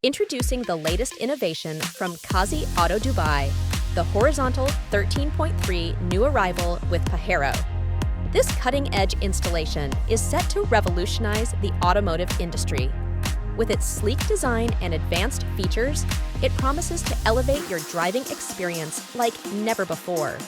Introducing the latest innovation from KAZI Auto Dubai, the horizontal 13.3 new arrival with Pajero. This cutting-edge installation is set to revolutionize the automotive industry. With its sleek design and advanced features, it promises to elevate your driving experience like never before.